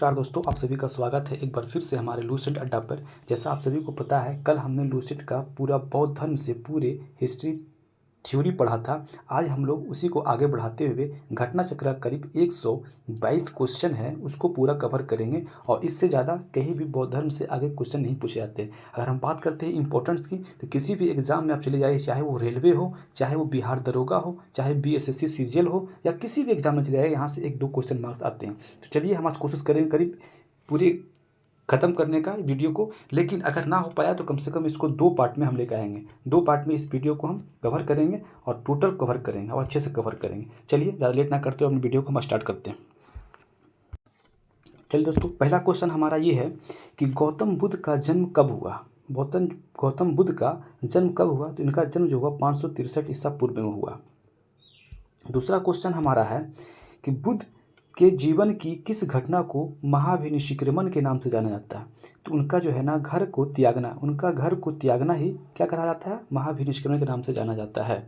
नमस्कार दोस्तों, आप सभी का स्वागत है एक बार फिर से हमारे लूसेंट अड्डा पर। जैसा आप सभी को पता है, कल हमने लूसेंट का पूरा बौद्ध धर्म से पूरे हिस्ट्री थ्योरी पढ़ा था। आज हम लोग उसी को आगे बढ़ाते हुए घटना चक्र का करीब 122 क्वेश्चन है, उसको पूरा कवर करेंगे। और इससे ज़्यादा कहीं भी बौद्ध धर्म से आगे क्वेश्चन नहीं पूछे जाते। अगर हम बात करते हैं इंपॉर्टेंस की, तो किसी भी एग्जाम में आप चले जाइए, चाहे वो रेलवे हो, चाहे वो बिहार दरोगा हो, चाहे बीएसएससी सीजीएल हो, या किसी भी एग्जाम में चले जाइए, यहाँ से 1-2 क्वेश्चन मार्क्स आते हैं। तो चलिए हम आज कोशिश करेंगे करीब पूरे ख़त्म करने का वीडियो को। लेकिन अगर ना हो पाया तो कम से कम इसको 2 पार्ट में हम लेकर आएंगे। 2 पार्ट में इस वीडियो को हम कवर करेंगे और टोटल कवर करेंगे और अच्छे से कवर करेंगे। चलिए ज़्यादा लेट ना करते हुए अपनी वीडियो को हम स्टार्ट करते हैं। चलिए दोस्तों, पहला क्वेश्चन हमारा ये है कि गौतम बुद्ध का जन्म कब हुआ। गौतम बुद्ध का जन्म कब हुआ? तो इनका जन्म जो हुआ 563 ईसा पूर्व में हुआ। दूसरा क्वेश्चन हमारा है कि बुद्ध के जीवन की किस घटना को महाभिनिष्क्रमण के नाम से जाना जाता है। तो उनका जो है ना घर को त्यागना ही क्या कहा जाता है? महाभिनिष्क्रमण के नाम से जाना जाता है।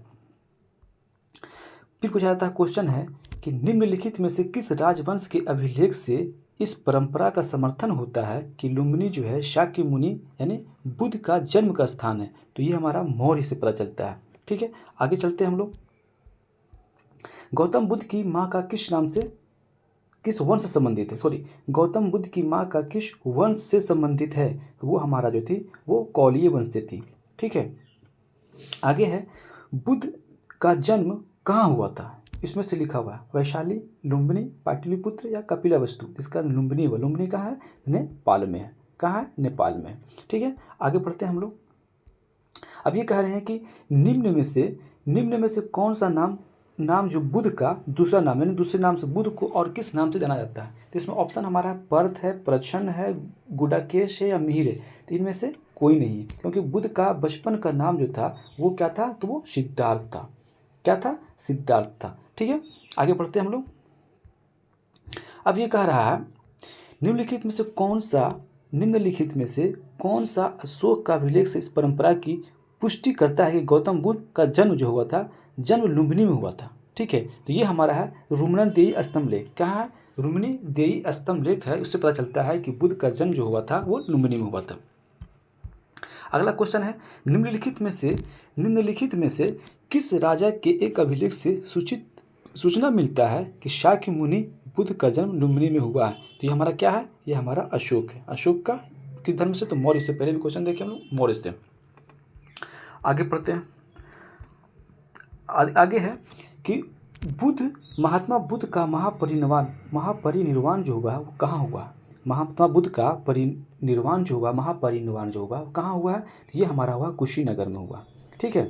फिर पूछा जाता है क्वेश्चन है कि निम्नलिखित में से किस राजवंश के अभिलेख से इस परंपरा का समर्थन होता है कि लुम्बिनी जो है शाक्य मुनि यानी बुद्ध का जन्म का स्थान है। तो ये हमारा मौर्य से पता चलता है। ठीक है, आगे चलते हैं हम लोग। गौतम बुद्ध की माँ का किस वंश से संबंधित है? गौतम बुद्ध की माँ का किस वंश से संबंधित है? तो वो हमारा जो थी वो कौलीय वंश से थी। ठीक है, आगे है बुद्ध का जन्म कहाँ हुआ था? इसमें से लिखा हुआ है वैशाली, लुम्बिनी, पाटलिपुत्र या कपिलवस्तु। इसका लुम्बिनी हुआ। लुम्बिनी कहाँ है? नेपाल में है। कहाँ है? नेपाल में है। ठीक है, आगे बढ़ते हैं हम लोग। अब ये कह रहे हैं कि निम्न में से कौन सा नाम जो बुद्ध का दूसरा नाम यानी दूसरे नाम से बुद्ध को और किस नाम से जाना जाता है? तो इसमें ऑप्शन हमारा है पर्थ है, प्रच्छन्न है, गुडाकेश है या मिहिर है। तो इनमें से कोई नहीं है, क्योंकि बुद्ध का बचपन का नाम जो था वो क्या था? तो वो सिद्धार्थ था। क्या था? सिद्धार्थ था। ठीक है, आगे बढ़ते हैं हम लोग। अब ये कह रहा है निम्नलिखित में से कौन सा अशोक का अभिलेख से इस परंपरा की पुष्टि करता है कि गौतम बुद्ध का जन्म जो हुआ था जन्म लुम्बिनी में हुआ था। ठीक है, तो ये हमारा है रुमनदेयी स्तंभ लेख। कहाँ है? रुमनदेयी स्तंभ लेख है, उससे पता चलता है कि बुद्ध का जन्म जो हुआ था वो लुम्बिनी में हुआ था। अगला क्वेश्चन है निम्नलिखित में से किस राजा के एक अभिलेख से सूचना मिलता है कि शाक्य मुनि बुद्ध का जन्म लुम्बिनी में हुआ है? तो ये हमारा क्या है? ये हमारा अशोक है। अशोक का किस धर्म से? तो मौर्य से। पहले भी क्वेश्चन देखे हम लोग मौर्य से। आगे पढ़ते हैं। आगे है कि महात्मा बुद्ध का महापरिनिर्वाण जो हुआ वो कहाँ हुआ? महात्मा बुद्ध का महापरिनिर्वाण जो हुआ कहाँ हुआ है? तो ये हमारा हुआ कुशीनगर में हुआ। ठीक है,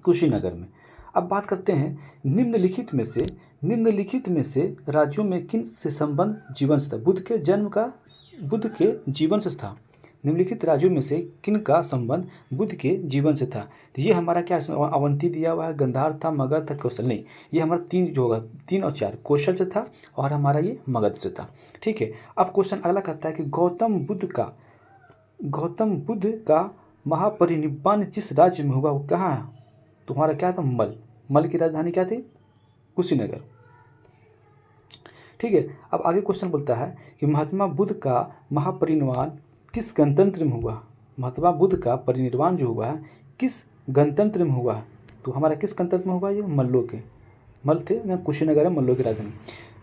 कुशीनगर में। अब बात करते हैं निम्नलिखित में से राज्यों में किन से संबंध जीवन से था? बुद्ध के जीवन से था। निम्नलिखित राज्यों में से किन का संबंध बुद्ध के जीवन से था? तो ये हमारा क्या इसमें अवंती दिया हुआ है, गंधार था, मगध था, कौशल नहीं। ये हमारा 3 और 4 कौशल से था और हमारा ये मगध से था। ठीक है, अब क्वेश्चन अगला कहता है कि गौतम बुद्ध का महापरिनिर्वाण जिस राज्य में हुआ वो कहाँ है? तो हमारा क्या था? मल की राजधानी क्या थी? कुशीनगर। ठीक है, अब आगे क्वेश्चन बोलता है कि महात्मा बुद्ध का महापरिनिर्वाण किस गणतंत्र में हुआ? महात्मा बुद्ध का परिनिर्वाण जो हुआ है किस गणतंत्र में हुआ? तो हमारा किस गणतंत्र में हुआ? ये मल्लों के मल थे ना, कुशीनगर है मल्लों की राजधानी।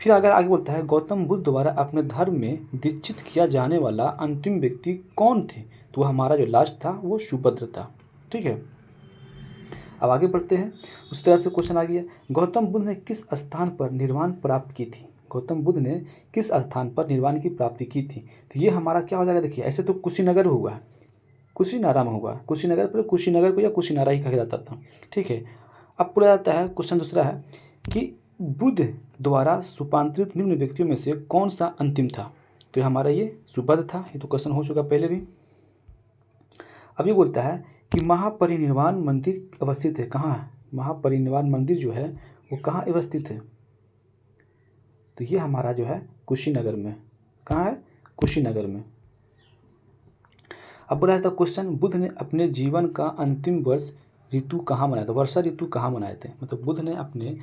फिर अगर आगे बोलता है गौतम बुद्ध द्वारा अपने धर्म में दीक्षित किया जाने वाला अंतिम व्यक्ति कौन थे? तो हमारा जो लास्ट था वो सुभद्र था। ठीक है, अब आगे बढ़ते हैं। उस तरह से क्वेश्चन आ गया गौतम बुद्ध ने किस स्थान पर निर्वाण प्राप्त की थी? गौतम बुद्ध ने किस स्थान पर निर्वाण की प्राप्ति की थी? तो ये हमारा क्या हो जाएगा? देखिए, ऐसे तो कुशीनगर हुआ है, कुशीनारा में हुआ। कुशीनगर पर कुशीनगर को या कुशीनारा ही कहा जाता था। ठीक है, अब पूरा जाता है क्वेश्चन दूसरा है कि बुद्ध द्वारा रूपांतरित निम्न व्यक्तियों में से कौन सा अंतिम था? तो ये हमारा ये सुभद्र था। ये तो क्वेश्चन हो चुका पहले भी। अब ये बोलता है कि महापरिनिर्वाण मंदिर अवस्थित है कहाँ है? महापरिनिर्वाण मंदिर जो है वो कहाँ अवस्थित है? तो ये हमारा जो है कुशीनगर में। कहाँ है? कुशीनगर में। अब बोला जाता है क्वेश्चन बुद्ध ने अपने जीवन का अंतिम वर्ष ऋतु कहाँ मनाया था? वर्षा ऋतु कहाँ मनाए थे? मतलब बुद्ध ने अपने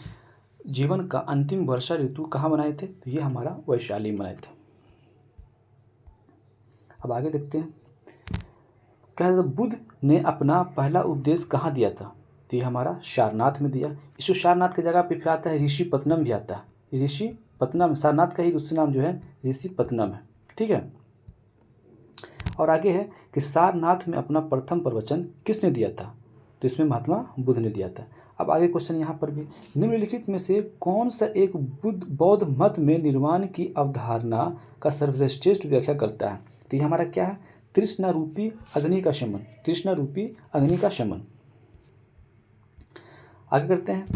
जीवन का अंतिम वर्षा ऋतु कहाँ मनाए थे? तो ये हमारा वैशाली मनाए थे। अब आगे देखते हैं। क्या था, बुद्ध ने अपना पहला उपदेश कहाँ दिया था? तो ये हमारा सारनाथ में दिया। इस सारनाथ की जगह पे फिर आता है ऋषिपत्तनम भी आता है। ऋषिपत्तनम सारनाथ का ही दूसरा नाम जो है ऋषिपत्तनम है। ठीक है। और आगे है कि सारनाथ में अपना प्रथम प्रवचन किसने दिया था? तो इसमें महात्मा बुद्ध ने दिया था। अब आगे क्वेश्चन यहाँ पर भी, निम्नलिखित में से कौन सा एक बौद्ध मत में निर्वाण की अवधारणा का सर्वश्रेष्ठ व्याख्या करता है? तो ये हमारा क्या है? तृष्णा रूपी अग्नि का शमन। तृष्णा रूपी अग्नि का शमन। आगे करते हैं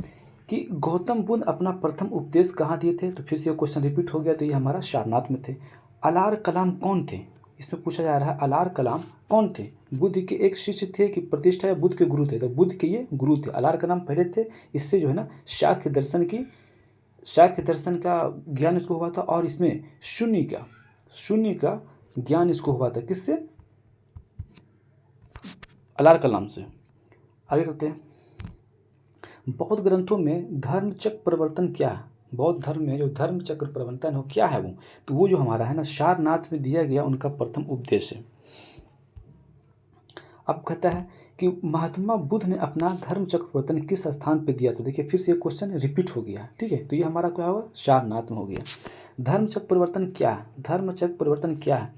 कि गौतम बुद्ध अपना प्रथम उपदेश कहाँ दिए थे? तो फिर से क्वेश्चन रिपीट हो गया। तो ये हमारा सारनाथ में थे। अलार कलाम कौन थे? इसमें पूछा जा रहा है अलार कलाम कौन थे? बुद्ध के एक शिष्य थे कि प्रतिष्ठा या बुद्ध के गुरु थे? तो बुद्ध के ये गुरु थे। अलार कलाम पहले थे। इससे जो है ना शाक्य दर्शन का ज्ञान इसको हुआ था। और इसमें शून्य का ज्ञान इसको हुआ था। किससे? अलार कलाम से। आगे करते हैं। बौद्ध ग्रंथों में धर्म चक्र प्रवर्तन क्या है? बौद्ध धर्म में जो धर्म चक्र प्रवर्तन हो क्या है वो? तो वो जो हमारा है ना सारनाथ में दिया गया उनका प्रथम उपदेश है। अब कहता है कि महात्मा बुद्ध ने अपना धर्म चक्र प्रवर्तन किस स्थान पे दिया था? देखिए फिर से क्वेश्चन रिपीट हो गया। ठीक है। तो ये हमारा क्या हुआ? सारनाथ में हो गया। धर्म चक्र परिवर्तन क्या है? धर्म चक्र परिवर्तन क्या है?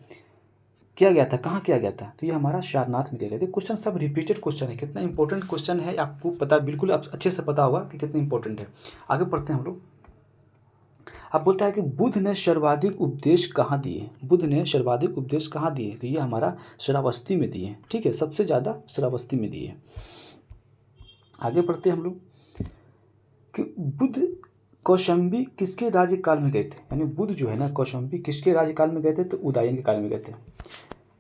किया गया था, कहाँ किया गया था? तो ये हमारा सारनाथ में किया गया था। क्वेश्चन सब रिपीटेड क्वेश्चन है। कितना इंपॉर्टेंट क्वेश्चन है आपको पता, बिल्कुल अच्छे से पता होगा कि कितना इंपॉर्टेंट है। आगे पढ़ते हैं हम लोग। अब बोलता है कि बुद्ध ने सर्वाधिक उपदेश कहाँ दिए? बुद्ध ने सर्वाधिक उपदेश कहाँ दिए? तो ये हमारा श्रावस्ती में दिए। ठीक है। सबसे ज़्यादा श्रावस्ती में दिए। आगे पढ़ते हैं हम लोग कि बुद्ध कौशाम्बी किसके राज्यकाल में गए थे? यानी बुद्ध जो है ना कौशाम्बी किसके राज्यकाल में गए थे? तो उदयन के काल में गए थे।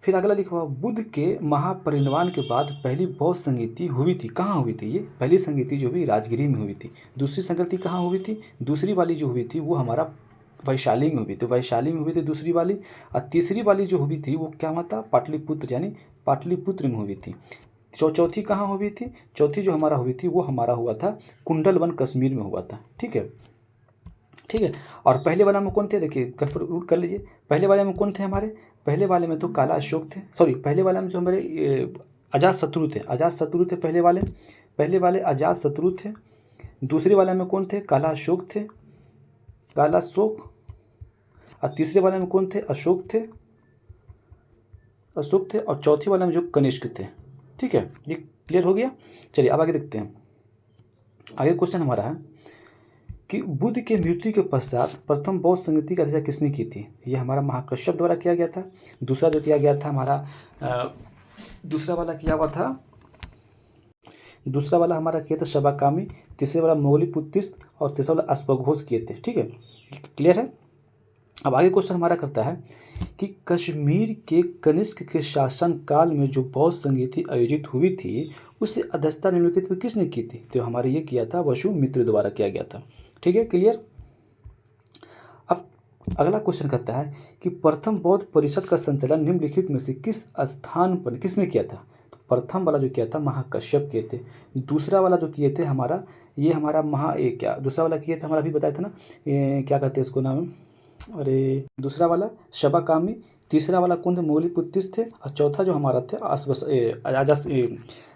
फिर अगला लिखा हुआ, बुद्ध के महापरिनिर्वाण के बाद पहली बौद्ध संगीति हुई थी, कहाँ हुई थी? ये पहली संगीति जो हुई राजगिरी में हुई थी। दूसरी संगीति कहाँ हुई थी? दूसरी वाली जो हुई थी वो हमारा वैशाली में हुई थी। वैशाली में हुई थी दूसरी वाली। और तीसरी वाली जो हुई थी वो क्या हुआ था? पाटलिपुत्र यानी पाटलिपुत्र में हुई थी। चौथी कहाँ हुई थी? चौथी जो हमारा हुई थी वो हमारा हुआ था कुंडलवन कश्मीर में हुआ था। ठीक है। ठीक है। और पहले वाला में कौन थे? देखिए रूट कर लीजिए। पहले वाले में कौन थे हमारे? पहले वाले में तो काला अशोक थे। सॉरी, पहले वाले में जो हमारे अजात शत्रु थे। अजात शत्रु थे पहले वाले अजात शत्रु थे। दूसरे वाले में कौन थे? काला अशोक थे। काला अशोक। और तीसरे वाले में कौन थे? अशोक थे। और चौथी वाले में जो कनिष्क थे। ठीक है। ये क्लियर हो गया। चलिए अब आगे देखते हैं। आगे क्वेश्चन हमारा है कि बुद्ध के मृत्यु के पश्चात प्रथम बौद्ध संगीति का रचना किसने की थी? ये हमारा महाकश्यप द्वारा किया गया था। दूसरा जो किया गया था हमारा दूसरा वाला किया हुआ था। दूसरा वाला हमारा किया था शबाकामी। तीसरे वाला मोगलीपुत्तिस्त और तीसरा वाला अश्वघोष किए थे। ठीक है। क्लियर है। अब आगे क्वेश्चन हमारा करता है कि कश्मीर के कनिष्क के शासन काल में जो बौद्ध संगीति आयोजित हुई थी उसे अध्यक्षता निम्नलिखित में किसने की थी? तो हमारे ये किया था वसुमित्र द्वारा किया गया था। ठीक है। क्लियर। अब अगला क्वेश्चन करता है कि प्रथम बौद्ध परिषद का संचालन निम्नलिखित में से किस स्थान पर किसने किया था? तो प्रथम वाला जो किया था महाकश्यप किए थे। दूसरा वाला जो किए थे हमारा ये हमारा दूसरा वाला किए थे हमारा अभी बताया था ना, क्या कहते हैं इसको नाम, अरे दूसरा वाला शबाकामी। तीसरा वाला कौन थे? मोगलीपुत्तिस्त थे। और चौथा जो हमारा थे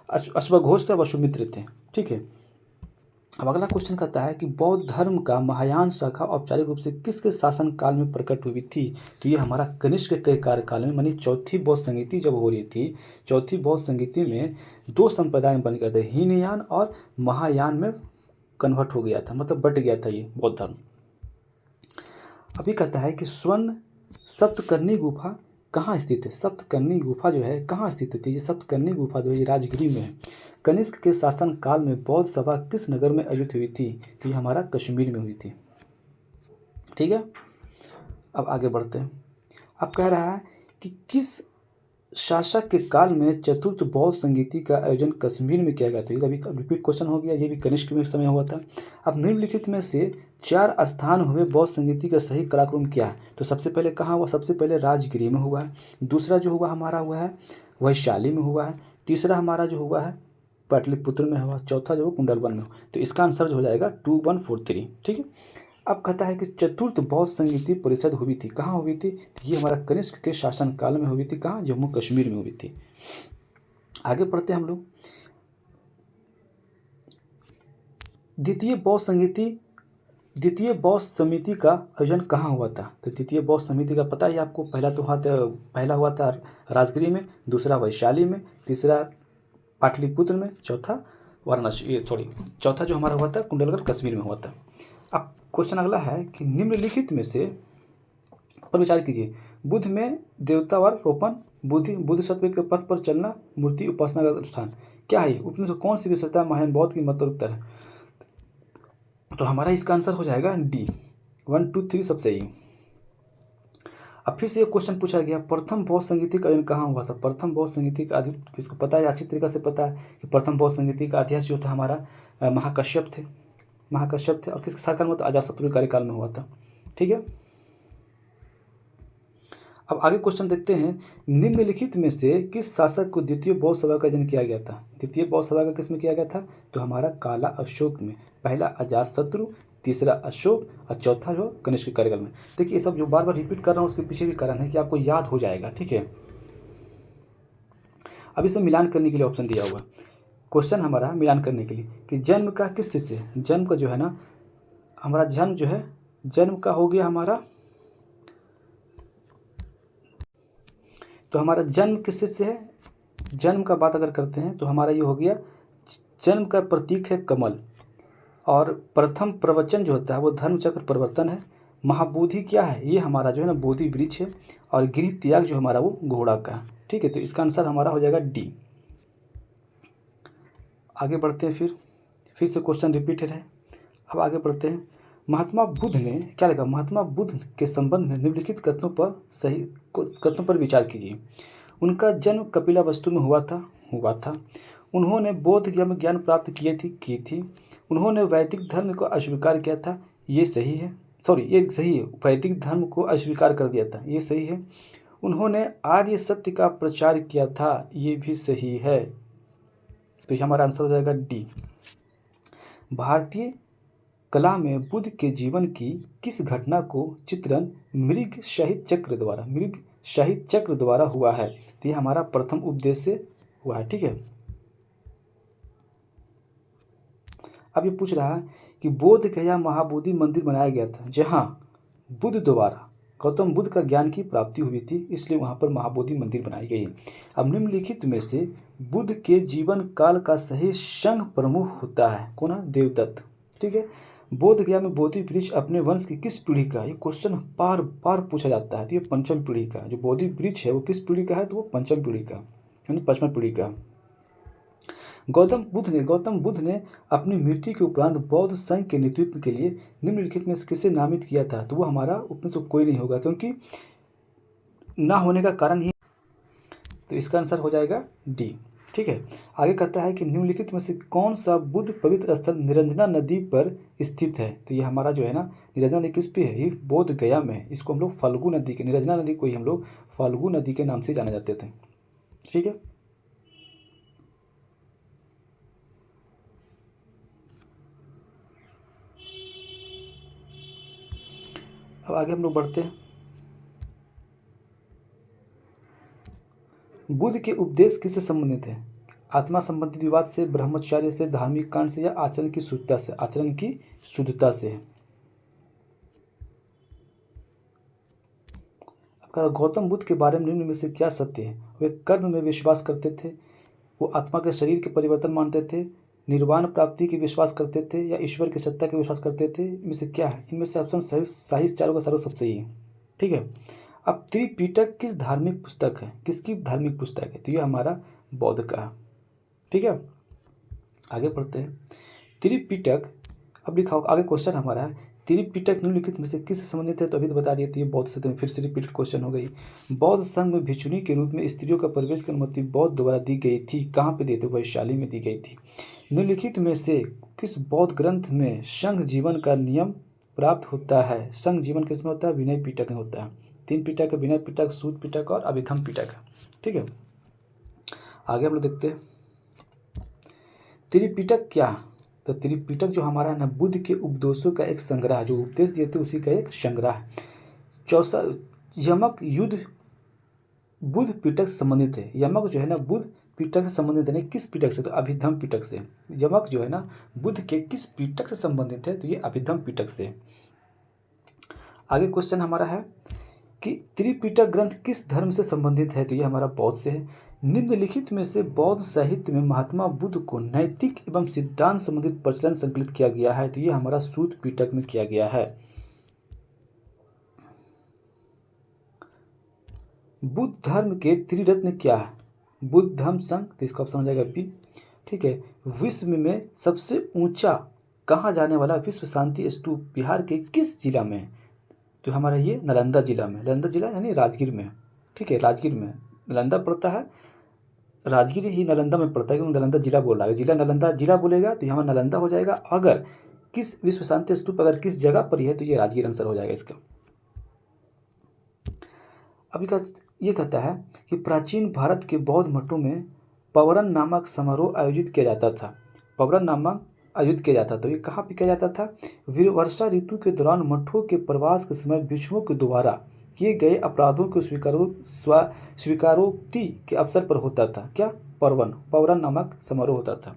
अश्वघोष थे, वसुमित्र थे। ठीक है। अब अगला क्वेश्चन कहता है कि बौद्ध धर्म का महायान शाखा औपचारिक रूप से किसके शासन काल में प्रकट हुई थी? तो ये हमारा कनिष्क के कार्यकाल में, मानी चौथी बौद्ध संगीति जब हो रही थी। चौथी बौद्ध संगीति में दो संप्रदाय बन गए थे, हीनयान और महायान में कन्वर्ट हो गया था, मतलब बट गया था ये बौद्ध धर्म। अभी कहता है कि स्वर्ण सप्तकर्णी गुफा कहाँ स्थित है? सप्तकर्णी गुफा जो है कहाँ स्थित होती है? ये सप्तकर्णी गुफा जो है ये राजगिरी में है। कनिष्क के शासन काल में बौद्ध सभा किस नगर में आयोजित हुई थी? तो ये हमारा कश्मीर में हुई थी। ठीक है। अब आगे बढ़ते हैं। अब कह रहा है कि किस शासक के काल में चतुर्थ बौद्ध संगीति का आयोजन कश्मीर में किया गया था? अभी रिपीट क्वेश्चन हो गया। ये भी कनिष्क में समय हुआ था। अब निम्नलिखित में से 4 स्थान हुए बौद्ध संगीति का सही कलाक्रम क्या है? तो सबसे पहले कहाँ हुआ? सबसे पहले राजगिरी में हुआ है। दूसरा जो हुआ हमारा हुआ है वैशाली में हुआ है। तीसरा हमारा जो हुआ है पाटलिपुत्र में हुआ। चौथा जो कुंडलवन में हुआ। तो इसका आंसर जो हो जाएगा 2143। ठीक है। अब कहता है कि चतुर्थ बौद्ध संगीति परिषद हुई थी, कहाँ हुई थी? तो ये हमारा कनिष्क के शासनकाल में हुई थी, कहाँ? जम्मू कश्मीर में हुई थी। आगे पढ़ते हैं हम लोग। द्वितीय बौद्ध समिति का आयोजन कहाँ हुआ था? तो द्वितीय बौद्ध समिति का पता ही आपको, पहला हुआ था राजगिरी में, दूसरा वैशाली में, तीसरा पाटलिपुत्र में, चौथा वाराणसी, चौथा जो हमारा हुआ था कुंडलगढ़ कश्मीर में हुआ था। अब क्वेश्चन अगला है कि निम्नलिखित में से पर विचार कीजिए। बुद्ध में देवतावार रोपण, बुद्ध के पथ पर चलना, मूर्ति उपासना का अनुष्ठान, क्या है? उपमें से कौन सी विशेषता महायान बौद्ध की मत उत्तर है? तो हमारा इसका आंसर हो जाएगा डी, 1 2 3 सब सही। अब फिर से एक क्वेश्चन पूछा गया, प्रथम बौद्ध संगीति का आयोजन कहाँ हुआ था? प्रथम बौद्ध संगीति का किसको पता है? अच्छी तरीके से पता है कि प्रथम बौद्ध संगीति का अध्यक्ष जो था हमारा महाकश्यप थे और किसके शासन में? तो अजातशत्रु कार्यकाल में हुआ था। ठीक है, अब आगे क्वेश्चन देखते हैं। निम्नलिखित में से किस शासक को द्वितीय बौद्ध सभा का आयोजन किया गया था? द्वितीय बौद्ध सभा का किस में किया गया था? तो हमारा काला अशोक में। पहला अजातशत्रु, तीसरा अशोक और चौथा जो कनिष्क के कार्यकाल में। देखिए ये सब जो बार बार रिपीट कर रहा हूँ उसके पीछे भी कारण है कि आपको याद हो जाएगा। ठीक है, अब इसे मिलान करने के लिए ऑप्शन दिया हुआ क्वेश्चन हमारा मिलान करने के लिए कि जन्म का किस से? जन्म का जो है ना हमारा जन्म का हो गया हमारा, तो हमारा जन्म किससे से है? जन्म का बात अगर करते हैं तो हमारा ये हो गया, जन्म का प्रतीक है कमल, और प्रथम प्रवचन जो होता है वो धर्मचक्र परिवर्तन है। महाबोधि क्या है? ये हमारा जो है ना बोधि वृक्ष है, और गृह त्याग जो हमारा वो घोड़ा का है। ठीक है, तो इसका आंसर हमारा हो जाएगा डी। आगे बढ़ते हैं, फिर से क्वेश्चन रिपीटेड है। अब आगे बढ़ते हैं। महात्मा बुद्ध ने क्या लिखा? महात्मा बुद्ध के संबंध में निम्नलिखित कथनों पर विचार कीजिए। उनका जन्म कपिलावस्तु में हुआ था। उन्होंने बौद्ध ज्ञान प्राप्त की थी। उन्होंने वैदिक धर्म को अस्वीकार किया था, ये सही है। ये सही है, वैदिक धर्म को अस्वीकार कर दिया था, ये सही है। उन्होंने आर्य सत्य का प्रचार किया था, ये भी सही है। तो ये हमारा आंसर हो जाएगा डी। भारतीय कला में बुद्ध के जीवन की किस घटना को चित्रण मृग शहीद चक्र द्वारा हुआ है? तो ये हमारा प्रथम उपदेश से हुआ है। ठीक है, अब ये पूछ रहा है कि बोध गया महाबोधि मंदिर बनाया गया था जहाँ बुद्ध द्वारा गौतम बुद्ध का ज्ञान की प्राप्ति हुई थी, इसलिए वहाँ पर महाबोधि मंदिर बनाई गई। अब निम्नलिखित में से बुद्ध के जीवन काल का सही संघ प्रमुख होता है कौन है? देवदत्त। ठीक है, बोध गया में बोधि वृक्ष अपने वंश की किस पीढ़ी का? ये क्वेश्चन बार बार पूछा जाता है। तो ये पंचम पीढ़ी का जो बोधि वृक्ष है वो किस पीढ़ी का है? तो वो पंचम पीढ़ी का यानी 5वीं पीढ़ी का। गौतम बुद्ध ने अपनी मृत्यु के उपरांत बौद्ध संघ के नेतृत्व के लिए निम्नलिखित में किसे नामित किया था? तो वो हमारा उसमें से कोई नहीं होगा, क्योंकि ना होने का कारण ही, तो इसका आंसर हो जाएगा डी। ठीक है, आगे कहता है कि निम्नलिखित में से कौन सा बुद्ध पवित्र स्थल निरंजना नदी पर स्थित है? तो ये हमारा जो है ना निरंजना नदी किस पे है? ये बोध गया में है। इसको हम लोग फाल्गु नदी के, निरंजना नदी को ही हम लोग फाल्गु नदी के नाम से जाने जाते थे। ठीक है, अब आगे हम लोग बढ़ते हैं। बुद्ध के उपदेश किससे संबंधित है? आत्मा संबंधित विवाद से, ब्रह्मचर्य से, धार्मिक कांड से, या आचरण की शुद्धता से है। गौतम बुद्ध के बारे में निम्न में से क्या सत्य है? वे कर्म में विश्वास करते थे, वो आत्मा के शरीर के परिवर्तन मानते थे, निर्वाण प्राप्ति की विश्वास करते थे, या ईश्वर की सत्ता की विश्वास करते थे? इनमें से क्या है? इनमें से ऑप्शन सही चारों का सब सही है। ठीक है, अब त्रिपिटक किस धार्मिक पुस्तक है? किसकी धार्मिक पुस्तक है? तो ये हमारा बौद्ध का है। ठीक है, आगे पढ़ते हैं। त्रिपिटक, अब लिखा होगा आगे क्वेश्चन हमारा है, त्रिपिटक निम्नलिखित में से किससे संबंधित है? तो अभी तो बता दिए थे, ये बौद्ध से, फिर से रिपीटेड क्वेश्चन हो गई। बौद्ध संघ में भिक्षुणी के रूप में स्त्रियों का प्रवेश की अनुमति बौद्ध द्वारा दी गई थी, कहाँ पे दी थी? वैशाली में दी गई थी। निम्नलिखित में से किस बौद्ध ग्रंथ में संघ जीवन का नियम प्राप्त होता है? संघ जीवन किसमें होता है? विनय पिटक में होता है। 3 पिटक है, विनय पिटक, सूत पिटक और अभिधम पिटक। ठीक है, आगे हम लोग देखते हैं त्रिपिटक क्या। तो त्रिपिटक जो हमारा है ना बुद्ध के उपदेशों का एक संग्रह, जो उपदेश दिए थे उसी का एक संग्रह है। चौसा यमक युद्ध बुद्ध पिटक से संबंधित है। यमक जो है ना बुद्ध पिटक से संबंधित है। किस पिटक से? तो अभिधम पिटक से। यमक जो है ना बुद्ध के किस पिटक से संबंधित है? तो ये अभिधम पिटक से। आगे क्वेश्चन हमारा है कि त्रिपिटक ग्रंथ किस धर्म से संबंधित है? तो ये हमारा बौद्ध से है। निम्नलिखित में से बौद्ध साहित्य में महात्मा बुद्ध को नैतिक एवं सिद्धांत संबंधित प्रचलन संकलित किया गया है? तो ये हमारा सूत पिटक में किया गया है। बुद्ध धर्म के त्रिरत्न क्या है? बुद्ध धर्म संघ, तो इसका ऑप्शन हो जाएगा बी। ठीक है। विश्व में सबसे ऊंचा कहा जाने वाला विश्व शांति स्तूप बिहार के किस जिला में है? तो हमारा ये नालंदा जिला में। नालंदा जिला यानी राजगीर में। ठीक है, राजगीर में नालंदा पड़ता है, राजगीर ही नालंदा में पड़ता है, क्योंकि नालंदा जिला बोल रहा है। जिला नालंदा जिला बोलेगा तो यहाँ नालंदा हो जाएगा। अगर किस विश्व शांति स्तूप अगर किस जगह पर ही है तो ये राजगीर आंसर हो जाएगा इसका। अभी का ये कहता है कि प्राचीन भारत के बौद्ध मठों में पवरन नामक समारोह आयोजित किया जाता था। पवरन नामक आयोजित किया जाता था, तो ये कहाँ पे किया जाता था? वर्षा ऋतु के दौरान मठों के प्रवास के समय भिक्षुओं के द्वारा किए गए अपराधों के स्वीकारोक्ति के अवसर पर होता था। क्या? पवरन नामक समारोह होता था।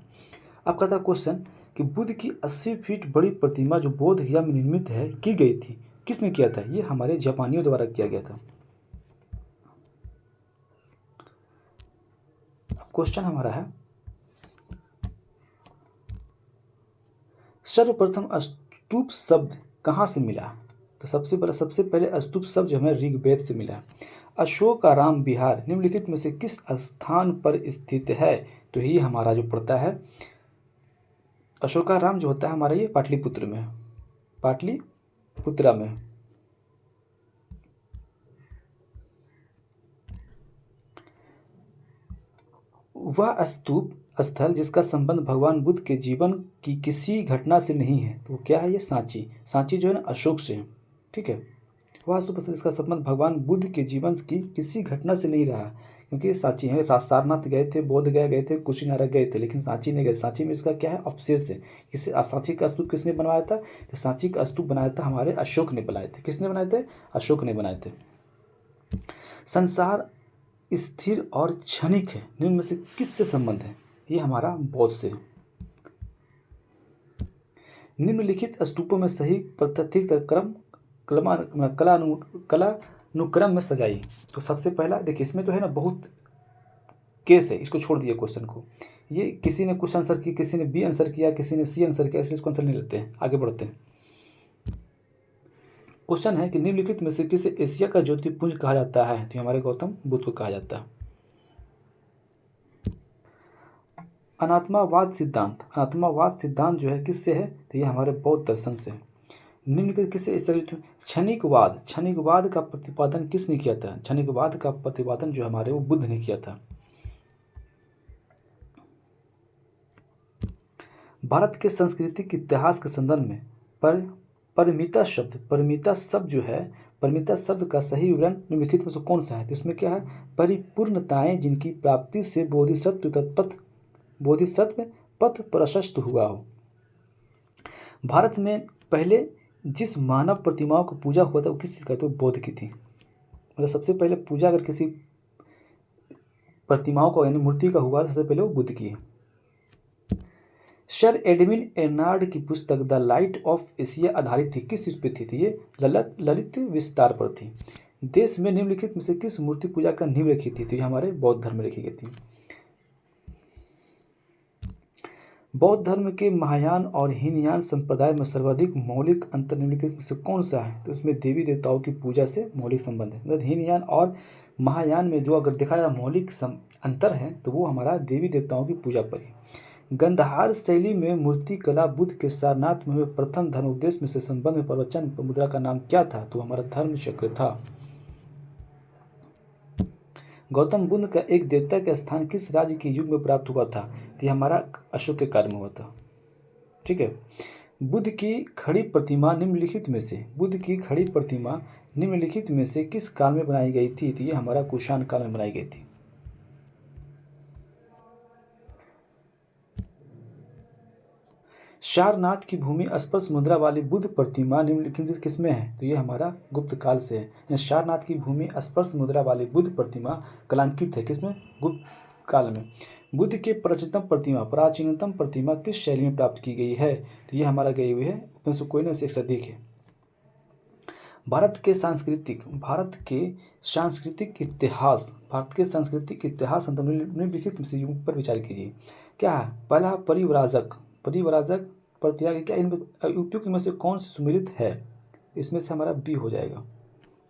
अब कहता है क्वेश्चन कि बुद्ध की 80 फीट बड़ी प्रतिमा जो बोध गया में निर्मित है की गई थी, किसने किया था? ये हमारे जापानियों द्वारा किया गया था। क्वेश्चन हमारा है सर्वप्रथम स्तूप शब्द कहाँ से मिला? तो सबसे पहले स्तूप शब्द जो हमें ऋग्वेद से मिला है। अशोकाराम बिहार निम्नलिखित में से किस स्थान पर स्थित है? तो ये हमारा जो पड़ता है अशोकाराम जो होता है हमारा ये पाटलिपुत्र में, पाटलिपुत्रा में। वह स्तूप स्थल जिसका संबंध भगवान बुद्ध के जीवन की किसी घटना से नहीं है, तो क्या है? ये सांची। सांची जो है ना अशोक से है। ठीक है। वह स्तूप स्थल जिसका संबंध भगवान बुद्ध के जीवन की किसी घटना से नहीं रहा, क्योंकि ये सांची है। सारनाथ गए थे, बोध गया गए थे, कुशीनगर गए थे, लेकिन सांची नहीं गए। सांची में इसका क्या है? अवशेष है। सांची का स्तूप किसने बनवाया था? तो सांची का स्तूप बनाया था हमारे अशोक ने बनाए थे। किसने बनाए थे? अशोक ने बनाए थे। संसार स्थिर और क्षणिक है, निम्न में से किससे संबंध है? ये हमारा बौद्ध से। निम्नलिखित स्तूपों में सही प्रतीक क्रम कलानुक्रम में सजाई। तो सबसे पहला देखिए, इसमें तो है ना बहुत केस है, इसको छोड़ दिए क्वेश्चन को। ये किसी ने कुछ आंसर किया, किसी ने बी आंसर किया, किसी ने सी आंसर किया, इसलिए इसको आंसर नहीं लेते हैं। आगे बढ़ते हैं। क्वेश्चन है कि निम्नलिखित में से किसे एशिया का ज्योतिपुंज कहा जाता है? तो हमारे गौतम बुद्ध को कहा जाता है। अनात्मावाद सिद्धांत जो है किससे है? तो ये हमारे बौद्ध दर्शन से है। निम्नलिखित किससे क्षणिकवाद का प्रतिपादन किसने किया था? क्षणिकवाद का प्रतिपादन जो हमारे वो बुद्ध ने किया था। भारत के सांस्कृतिक इतिहास के संदर्भ में परिमिता शब्द का सही विवरण निम्नलिखित में से कौन सा है? तो इसमें क्या है? परिपूर्णताएं जिनकी प्राप्ति से बोधिसत्व पथ प्रशस्त हुआ हो। भारत में पहले जिस मानव प्रतिमाओं को पूजा हुआ था वो किसकी कहते? तो बौद्ध की थी। मतलब सबसे पहले पूजा अगर किसी प्रतिमाओं का यानी मूर्ति का हुआ सबसे पहले वो बुद्ध की है। सर एडविन एर्नाड की पुस्तक द लाइट ऑफ एशिया आधारित थी, किस चीज पे थी? ये ललित विस्तार पर थी। देश में निम्नलिखित में से किस मूर्ति पूजा का नींव रखी थी? तो ये हमारे बौद्ध धर्म में रखी गई थी। बौद्ध धर्म के महायान और हीनयान संप्रदाय में सर्वाधिक मौलिक अंतर निम्नलिखित में से कौन सा है? तो इसमें देवी देवताओं की पूजा से मौलिक संबंध है। मतलब हीनयान और महायान में जो अगर देखा जाए मौलिक अंतर है तो वो हमारा देवी देवताओं की पूजा पर है। गंधहार शैली में मूर्ति कला बुद्ध के सारनाथ में हुए प्रथम धर्मोपदेश में से संबंध में प्रवचन मुद्रा का नाम क्या था? तो हमारा धर्म चक्र था। गौतम बुद्ध का एक देवता का स्थान किस राज्य के युग में प्राप्त हुआ था? तो ये हमारा अशोक के काल में हुआ था। ठीक है। बुद्ध की खड़ी प्रतिमा निम्नलिखित में से किस काल में बनाई गई थी? तो ये हमारा कुषाण काल में बनाई गई थी। सारनाथ की भूमि स्पर्श मुद्रा वाली बुद्ध प्रतिमा निम्नलिखित किसमें है? तो ये हमारा गुप्त काल से है। सारनाथ की भूमि स्पर्श मुद्रा वाली बुद्ध प्रतिमा कलांकित है किसमें? गुप्त काल में। बुद्ध के प्राचीनतम प्रतिमा किस शैली में प्राप्त की गई है? तो ये हमारा गई हुई है उसमें से कोई ना से अधिक है। भारत के सांस्कृतिक इतिहास निम्नलिखित युग पर विचार कीजिए। क्या है? पहला परिव्राजक परित्यागी, क्या इन उपयुक्त में से कौन सी सुमेलित है? इसमें से हमारा बी हो जाएगा।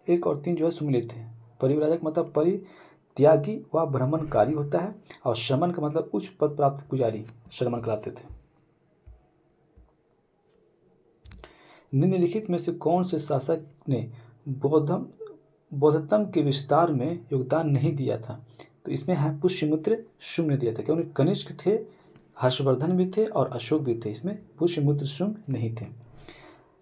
1 और 3 जो है सुमेलित है। परिव्राजक मतलब परित्यागी वह भ्रमणकारी होता है, और श्रमण का मतलब उच्च पद प्राप्त पुजारी श्रमण कराते थे। निम्नलिखित में से कौन से शासक ने बौद्धत्म के विस्तार में योगदान नहीं दिया था? तो इसमें है पुष्यमित्र शुंग ने दिया था, क्योंकि कनिष्क थे, हर्षवर्धन भी थे और अशोक भी थे। इसमें पुष्यमित्र शुंग नहीं थे।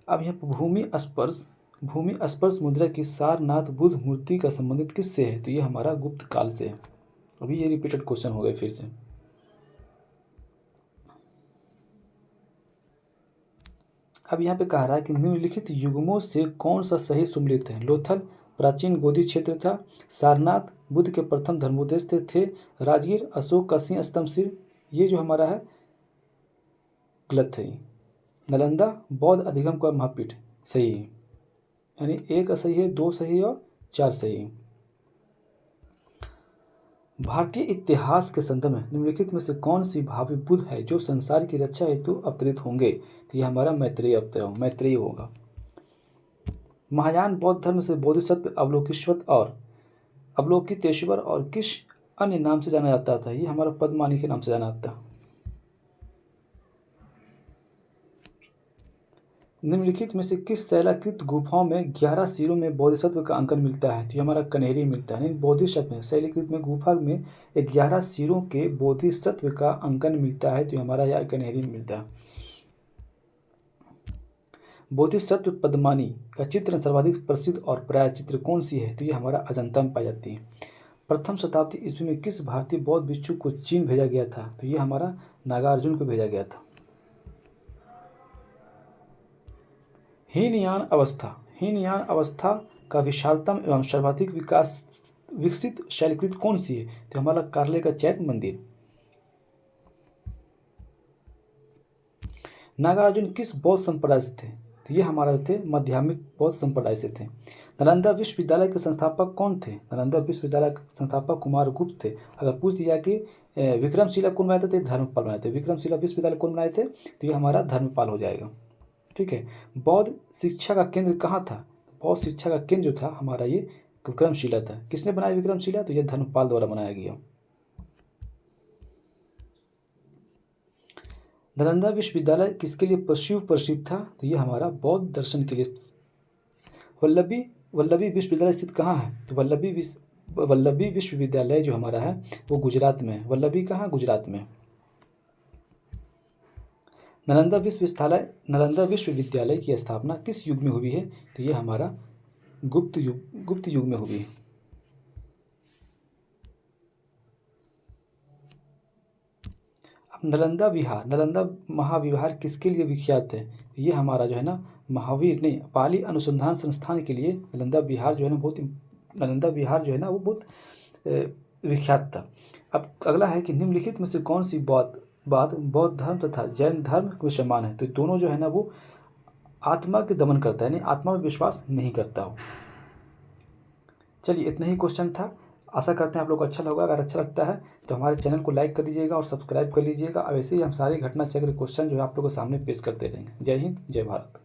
अब यहाँ भूमि स्पर्श मुद्रा की सारनाथ बुद्ध मूर्ति का संबंधित किससे है? तो ये हमारा गुप्त काल से है। अभी ये रिपीटेड क्वेश्चन हो गए फिर से। अब यहाँ पे कह रहा है कि निम्नलिखित युग्मों से कौन सा सही सुमेलित है? लोथल प्राचीन गोदी क्षेत्र था, सारनाथ बुद्ध के प्रथम धर्मोपदेश थे, राजगीर अशोक का सिंह स्तंभ सिर, ये जो हमारा है गलत है। नालंदा बौद्ध अधिगम का महापीठ सही है, यानी 1 सही है, 2 सही है और 4 सही है। भारतीय इतिहास के संदर्भ में निम्नलिखित में से कौन सी भावी बुद्ध है जो संसार की रक्षा हेतु अवतरित होंगे? तो यह हमारा मैत्रेय होगा। महायान बौद्ध धर्म से बोधिसत्व अवलोकितेश्वर और किस अन्य नाम से जाना जाता था? ये हमारा पद्मानी के नाम से जाना जाता है। निम्नलिखित में से किस शैलाकृत गुफाओं में 11 सिरों में बोधिसत्व का अंकन मिलता है? तो ये हमारा कन्हेरी मिलता है। बोधिसत्व में शैलाकृत में गुफा में 11 सिरों के बोधिसत्व का अंकन मिलता है, तो हमारा यार कन्हेरी में मिलता है। बोधिसत्व पद्मानी का चित्र सर्वाधिक प्रसिद्ध और प्राय चित्र कौन सी है? तो ये हमारा अजंता में पाई जाती है। प्रथम शताब्दी ईस्वी में किस भारतीय बौद्ध भिक्षु को चीन भेजा गया था? तो ये हमारा नागार्जुन को भेजा गया था। हीनयान अवस्था का विशालतम एवं सर्वाधिक विकसित शैलकृत कौन सी है? तो हमारा कार्ले का चैत्य मंदिर। नागार्जुन किस बौद्ध संप्रदाय से थे? तो ये हमारा थे माध्यमिक बौद्ध संप्रदाय से थे। नालंदा विश्वविद्यालय के संस्थापक कौन थे? नालंदा विश्वविद्यालय के संस्थापक कुमार गुप्त थे। अगर पूछ दिया कि विक्रमशिला कौन बनाए थे? धर्मपाल बनाए थे। विक्रमशिला विश्वविद्यालय कौन बनाए थे? तो ये हमारा धर्मपाल हो जाएगा। ठीक है। बौद्ध शिक्षा का केंद्र कहाँ था? बौद्ध शिक्षा का केंद्र जो था हमारा ये विक्रमशिला था। किसने बनाया विक्रमशिला? तो यह धर्मपाल द्वारा बनाया गया। नालंदा विश्वविद्यालय किसके लिए प्रसिद्ध था? तो ये हमारा बौद्ध दर्शन के लिए। वल्लभी विश्वविद्यालय स्थित कहाँ है? तो वल्लभी विश्वविद्यालय जो हमारा है वो गुजरात में है। वल्लभी कहाँ? गुजरात में। नालंदा विश्वविद्यालय की स्थापना किस युग में हुई है? तो ये हमारा गुप्त युग में हुई है। अब नालंदा महाविहार किसके लिए विख्यात है? ये हमारा जो है ना महावीर ने पाली अनुसंधान संस्थान के लिए नालंदा विहार जो है ना वो बहुत विख्यात था। अब अगला है कि निम्नलिखित में से कौन सी बात बौद्ध धर्म तथा जैन धर्म के समान है? तो दोनों जो है ना वो आत्मा के दमन करता है, यानी आत्मा में विश्वास नहीं करता हो। चलिए इतना ही क्वेश्चन था। आशा करते हैं आप लोग को अच्छा लगा। अगर अच्छा लगता है तो हमारे चैनल को लाइक कर लीजिएगा और सब्सक्राइब कर लीजिएगा। अब ऐसे ही हम सारे घटना चक्र क्वेश्चन जो है आप लोगों के सामने पेश करते रहेंगे। जय हिंद, जय भारत।